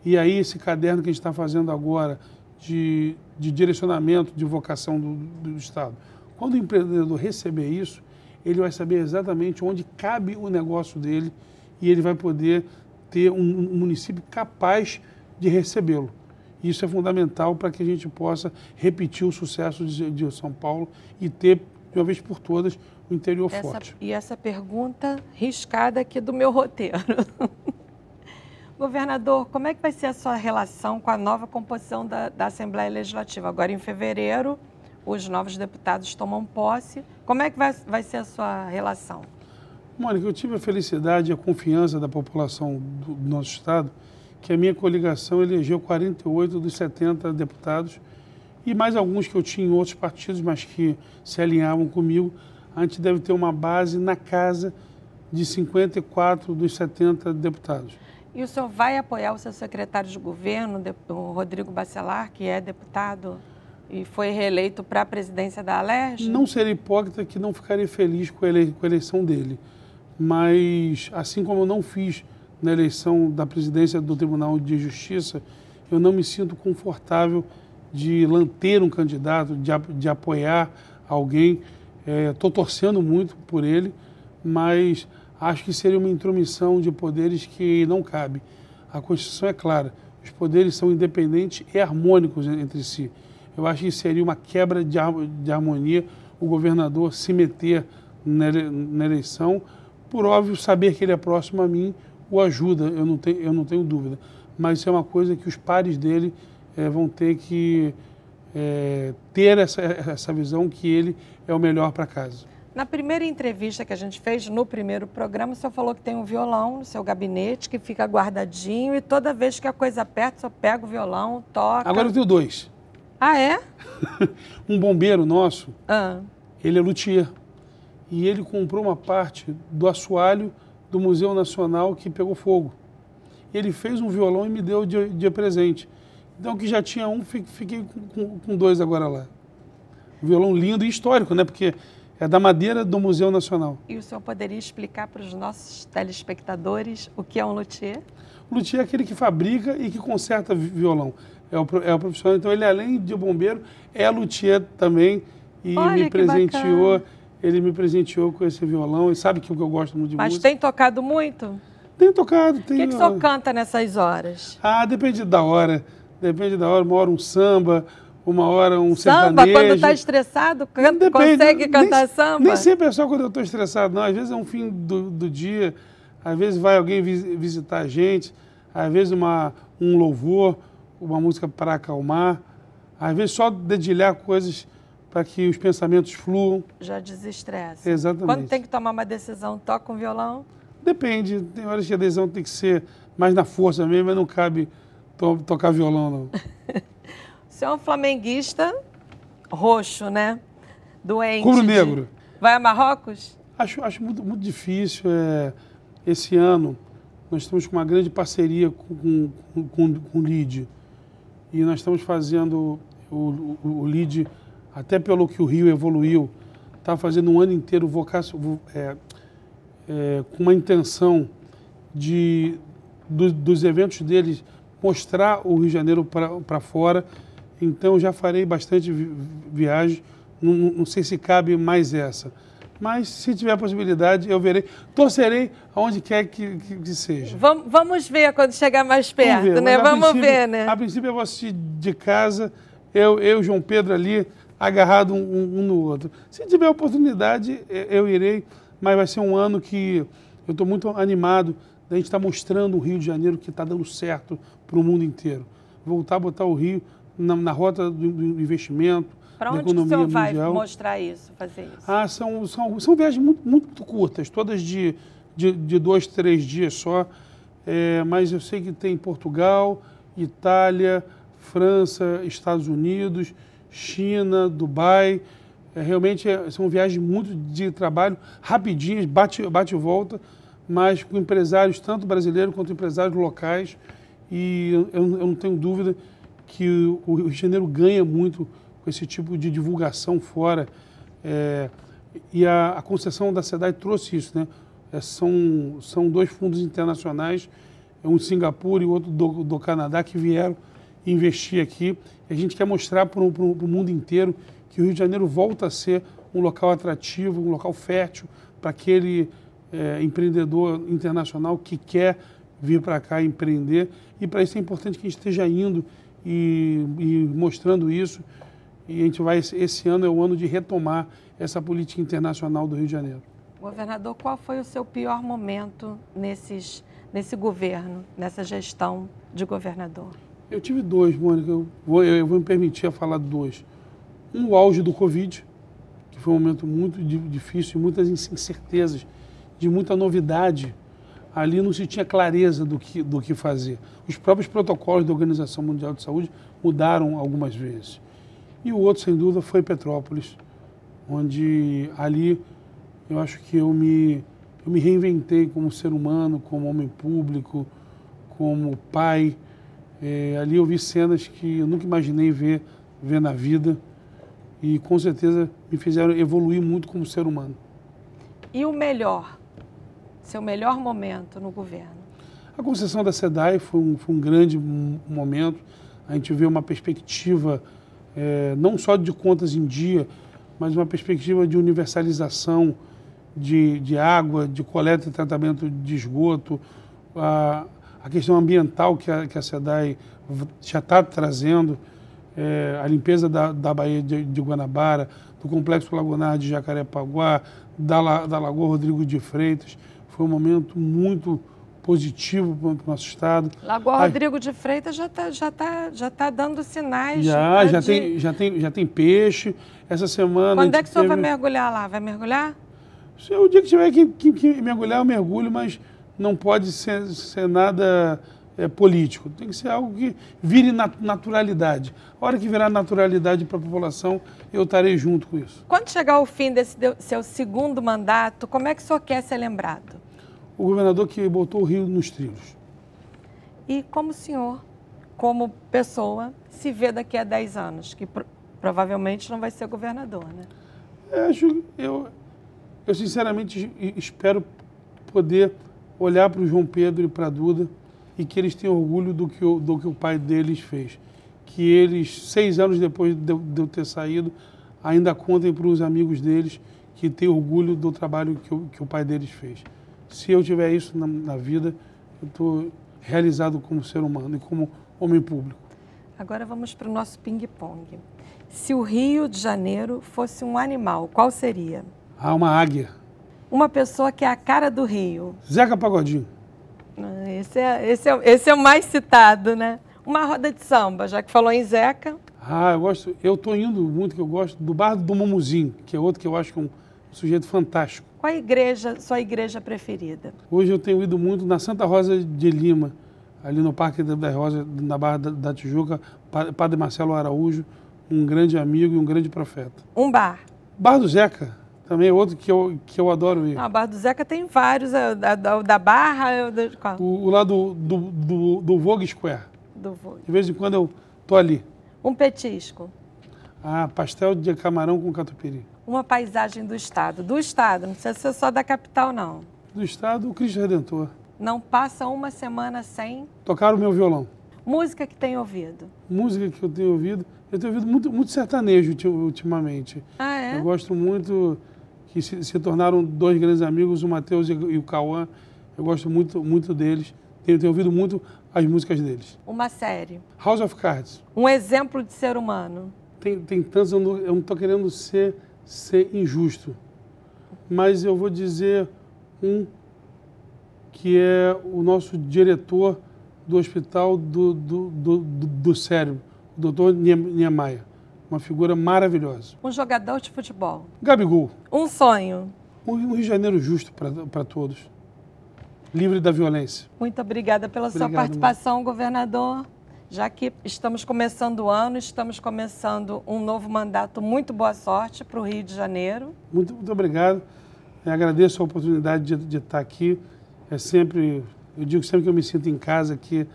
e aí esse caderno que a gente está fazendo agora de direcionamento de vocação do Estado, quando o empreendedor receber isso, ele vai saber exatamente onde cabe o negócio dele e ele vai poder ter um município capaz de recebê-lo. Isso é fundamental para que a gente possa repetir o sucesso de São Paulo e ter, de uma vez por todas, o interior forte. E essa pergunta riscada aqui do meu roteiro. Governador, como é que vai ser a sua relação com a nova composição da Assembleia Legislativa? Agora, em fevereiro, os novos deputados tomam posse. Como é que vai ser a sua relação? Mônica, eu tive a felicidade e a confiança da população do nosso Estado, que a minha coligação elegeu 48 dos 70 deputados e mais alguns que eu tinha em outros partidos, mas que se alinhavam comigo. A gente deve ter uma base na casa de 54 dos 70 deputados. E o senhor vai apoiar o seu secretário de governo, o Rodrigo Bacelar, que é deputado e foi reeleito para a presidência da Alerj? Não serei hipócrita que não ficarei feliz com a eleição dele. Mas, assim como eu não fiz na eleição da presidência do Tribunal de Justiça, eu não me sinto confortável de ter um candidato, de apoiar alguém. Estou torcendo muito por ele, mas acho que seria uma intromissão de poderes que não cabe. A Constituição é clara, os poderes são independentes e harmônicos entre si. Eu acho que seria uma quebra de harmonia o governador se meter na eleição. Por óbvio, saber que ele é próximo a mim o ajuda, eu não tenho dúvida. Mas isso é uma coisa que os pares dele vão ter que ter essa visão que ele é o melhor para casa. Na primeira entrevista que a gente fez, no primeiro programa, o senhor falou que tem um violão no seu gabinete, que fica guardadinho, e toda vez que a coisa aperta, o senhor pega o violão, toca... Agora eu tenho dois. Ah, é? Um bombeiro nosso, ele é luthier, e ele comprou uma parte do assoalho do Museu Nacional que pegou fogo. e ele fez um violão e me deu de presente. Então, que já tinha um, fiquei com dois agora lá. Um violão lindo e histórico, né? Porque é da madeira do Museu Nacional. E o senhor poderia explicar para os nossos telespectadores o que é um luthier? O luthier é aquele que fabrica e que conserta violão. É o profissional. Então, ele, além de bombeiro, é luthier também. E Olha, me presenteou. bacana. Ele me presenteou com esse violão. E sabe que eu gosto muito de música. Mas tem tocado muito? Tenho tocado. O que o senhor canta nessas horas? Ah, depende da hora. Depende da hora. Uma hora um samba, uma hora um samba, sertanejo. quando está estressado, consegue cantar samba? Nem sempre é só quando eu estou estressado, não. Às vezes é um fim do dia, às vezes vai alguém visitar a gente, às vezes um louvor, uma música para acalmar, às vezes só dedilhar coisas para que os pensamentos fluam. Já desestressa. Exatamente. Quando tem que tomar uma decisão, toca um violão? Depende. Tem horas que a decisão tem que ser mais na força mesmo, mas não cabe tocar violão, não. O senhor é um flamenguista roxo, né? Doente. Rubro-negro. Vai a Marrocos? Acho muito difícil. Esse ano, nós estamos com uma grande parceria com o LID. E nós estamos fazendo o LID, até pelo que o Rio evoluiu, está fazendo um ano inteiro com uma intenção dos eventos deles mostrar o Rio de Janeiro para fora. Então, já farei bastante viagem. Não sei se cabe mais essa. Mas, se tiver a possibilidade, eu verei. Torcerei aonde quer que seja. Vamos ver quando chegar mais perto, né? Vamos ver, né? A princípio, eu vou assistir de casa, eu e o João Pedro ali, agarrado um no outro. Se tiver oportunidade, eu irei. Mas vai ser um ano que eu estou muito animado da gente estar mostrando o Rio de Janeiro que está dando certo para o mundo inteiro. Voltar a botar o Rio na rota do investimento, para da onde que o economia senhor vai mundial. Mostrar isso, fazer isso? Ah, são viagens muito curtas, todas de 2, 3 dias só. Mas eu sei que tem Portugal, Itália, França, Estados Unidos, China, Dubai. Realmente são viagens muito de trabalho, rapidinhas, bate e volta, mas com empresários, tanto brasileiros quanto empresários locais. E eu não tenho dúvida que o Rio de Janeiro ganha muito com esse tipo de divulgação fora. E a concessão da SEDAI trouxe isso, né? São 2 fundos internacionais, um de Singapura e outro do Canadá, que vieram investir aqui. E a gente quer mostrar para o mundo inteiro que o Rio de Janeiro volta a ser um local atrativo, um local fértil para aquele empreendedor internacional que quer vir para cá empreender. E para isso é importante que a gente esteja indo e mostrando isso. E a gente esse ano é o ano de retomar essa política internacional do Rio de Janeiro. Governador, qual foi o seu pior momento nesse governo, nessa gestão de governador? Eu tive 2, Mônica. Eu vou me permitir falar de 2. O auge do Covid, que foi um momento muito difícil, muitas incertezas, de muita novidade. Ali não se tinha clareza do que fazer. Os próprios protocolos da Organização Mundial de Saúde mudaram algumas vezes. E o outro, sem dúvida, foi Petrópolis, onde ali eu acho que eu me reinventei como ser humano, como homem público, como pai. Ali eu vi cenas que eu nunca imaginei ver na vida e com certeza me fizeram evoluir muito como ser humano. E o seu melhor momento no governo? A concessão da SEDAI foi um grande momento. A gente vê uma perspectiva não só de contas em dia, mas uma perspectiva de universalização de água, de coleta e tratamento de esgoto, a questão ambiental que a SEDAI já está trazendo, a limpeza da Baía de Guanabara, do Complexo Lagunar de Jacarepaguá, da Lagoa Rodrigo de Freitas. Foi um momento muito positivo para o nosso estado. Lagoa Rodrigo de Freitas já tá dando sinais. Já tem peixe. Essa semana... Quando é que o senhor vai mergulhar lá? Vai mergulhar? O dia que tiver que mergulhar, eu mergulho, mas não pode ser nada político. Tem que ser algo que vire naturalidade. A hora que virar naturalidade para a população, eu estarei junto com isso. Quando chegar o fim desse seu segundo mandato, como é que o senhor quer ser lembrado? O governador que botou o Rio nos trilhos. E como o senhor, como pessoa, se vê daqui a 10 anos, que provavelmente não vai ser governador, né? Eu sinceramente espero poder olhar para o João Pedro e para a Duda e que eles tenham orgulho do que o pai deles fez. Que eles, 6 anos depois de eu ter saído, ainda contem para os amigos deles que têm orgulho do trabalho que o pai deles fez. Se eu tiver isso na vida, eu estou realizado como ser humano e como homem público. Agora vamos para o nosso ping-pong. Se o Rio de Janeiro fosse um animal, qual seria? Uma águia. Uma pessoa que é a cara do Rio. Zeca Pagodinho. Esse é o mais citado, né? Uma roda de samba, já que falou em Zeca. Eu estou indo muito, que eu gosto, do Bar do Mumuzinho, que é outro que eu acho que é um sujeito fantástico. Qual a sua igreja preferida? Hoje eu tenho ido muito na Santa Rosa de Lima, ali no Parque das Rosas, na Barra da Tijuca, Padre Marcelo Araújo, um grande amigo e um grande profeta. Um bar? Bar do Zeca, também é outro que eu adoro ir. O Bar do Zeca tem vários, da Barra... Qual? O lá do Vogue Square. Do Vogue. De vez em quando eu tô ali. Um petisco? Pastel de camarão com catupiry. Uma paisagem do estado? Do estado, não precisa ser só da capital, não. Do estado, o Cristo Redentor. Não passa uma semana sem... Tocar o meu violão. Música que tem ouvido? Música que eu tenho ouvido muito sertanejo ultimamente. Ah, é? Eu gosto muito, que se tornaram 2 grandes amigos, o Matheus e o Cauã. Eu gosto muito deles. Tenho ouvido muito as músicas deles. Uma série? House of Cards. Um exemplo de ser humano? Tem tantos, eu não estou querendo ser injusto, mas eu vou dizer um que é o nosso diretor do Hospital do Cérebro, o doutor Niemeyer. Uma figura maravilhosa. Um jogador de futebol? Gabigol. Um sonho? Um Rio de Janeiro justo para todos. Livre da violência. Muito obrigada pela sua participação, governador. Já que estamos começando o ano, estamos começando um novo mandato, muito boa sorte para o Rio de Janeiro. Muito obrigado. Eu agradeço a oportunidade de estar aqui. Eu digo sempre que eu me sinto em casa aqui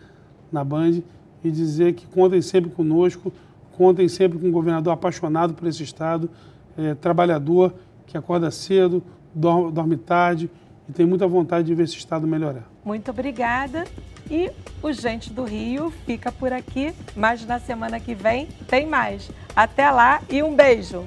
na Band e dizer que contem sempre conosco, contem sempre com um governador apaixonado por esse estado, trabalhador, que acorda cedo, dorme tarde e tem muita vontade de ver esse estado melhorar. Muito obrigada. E o Gente do Rio fica por aqui, mas na semana que vem tem mais. Até lá e um beijo!